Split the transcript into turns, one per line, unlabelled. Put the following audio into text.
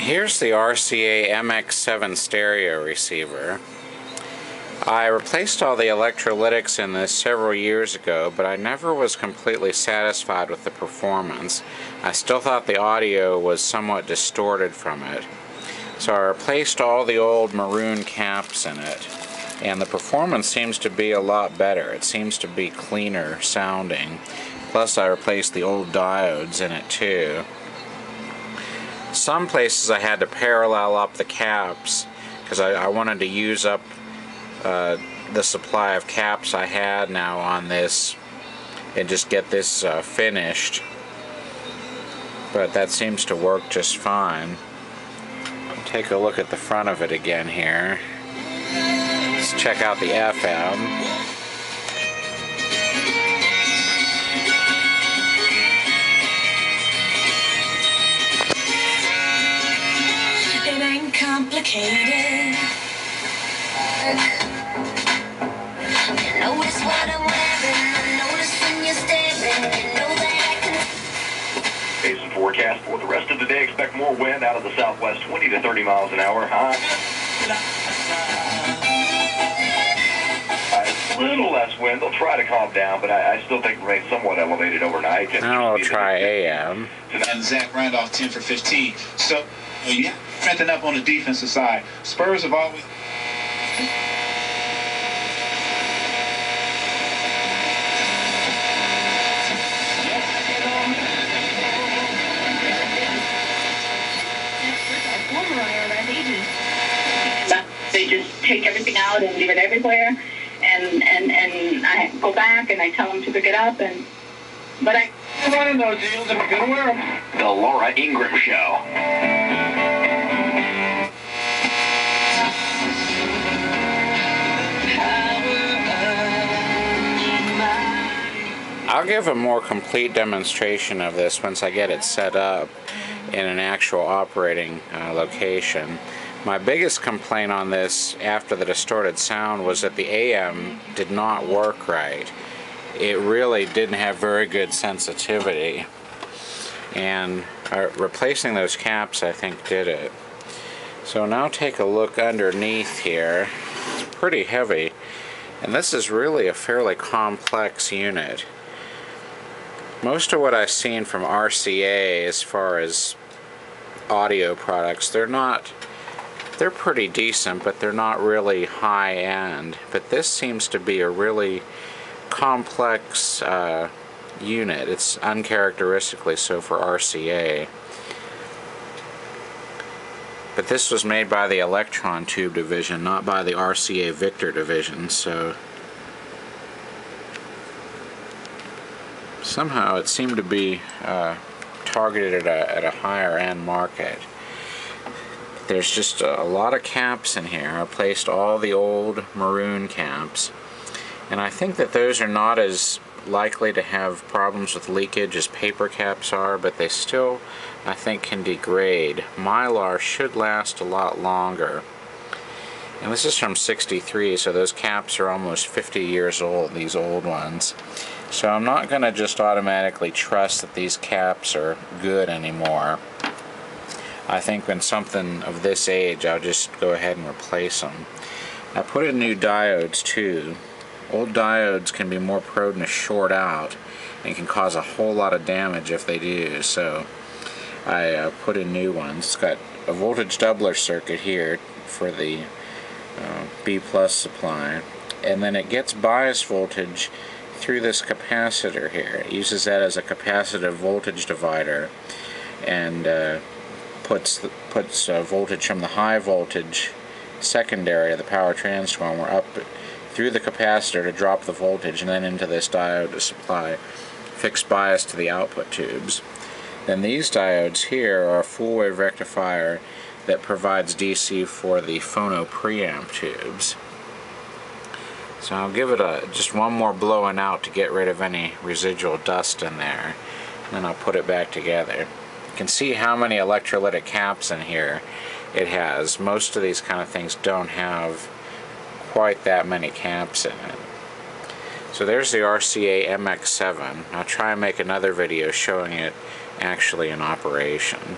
Here's the RCA MX-7 stereo receiver. I replaced all the electrolytics in this several years ago, but I never was completely satisfied with the performance. I still thought the audio was somewhat distorted from it. So I replaced all the old maroon caps in it, and the performance seems to be a lot better. It seems to be cleaner sounding. Plus I replaced the old diodes in it too. Some places I had to parallel up the caps because I wanted to use up the supply of caps I had now on this and just get this finished. But that seems to work just fine. Take a look at the front of it again here. Let's check out the FM.
Complicated. Notice what I'm wearing. Notice when you're staring. Know that I can.
Basin forecast for the rest of the day. Expect more wind out of the southwest, 20 to 30 miles an hour. High. A little less wind. They'll try to calm down, but I still think rain somewhat elevated overnight.
Now I'll try AM.
And Zach Randolph 10 for 15. So you strengthen up on the defensive side. Spurs have always.
They just take everything out and leave it everywhere, and I go back and I tell them to pick it up, but I
running those deals if I'm gonna wear them. The Laura Ingraham Show.
I'll give a more complete demonstration of this once I get it set up in an actual operating location. My biggest complaint on this after the distorted sound was that the AM did not work right. It really didn't have very good sensitivity, and replacing those caps I think did it. So now take a look underneath here. It's pretty heavy, and this is really a fairly complex unit. Most of what I've seen from RCA as far as audio products, they're pretty decent, but they're not really high-end. But this seems to be a really complex unit. It's uncharacteristically so for RCA. But this was made by the Electron Tube division, not by the RCA Victor division, so somehow it seemed to be targeted at a higher end market. There's just a lot of caps in here. I placed all the old maroon caps, and I think that those are not as likely to have problems with leakage as paper caps are, but they still, I think, can degrade. Mylar should last a lot longer. And this is from '63, so those caps are almost 50 years old, these old ones. So I'm not going to just automatically trust that these caps are good anymore. I think when something of this age, I'll just go ahead and replace them. I put in new diodes too. Old diodes can be more prone to short out and can cause a whole lot of damage if they do, so I put in new ones. It's got a voltage doubler circuit here for the B+ supply, and then it gets bias voltage through this capacitor here. It uses that as a capacitive voltage divider, and puts voltage from the high voltage secondary of the power transformer up through the capacitor to drop the voltage, and then into this diode to supply fixed bias to the output tubes. Then these diodes here are a full wave rectifier that provides DC for the phono preamp tubes. So I'll give it just one more blowing out to get rid of any residual dust in there, and then I'll put it back together. You can see how many electrolytic caps in here it has. Most of these kind of things don't have quite that many caps in it. So there's the RCA MX-7. I'll try and make another video showing it actually in operation.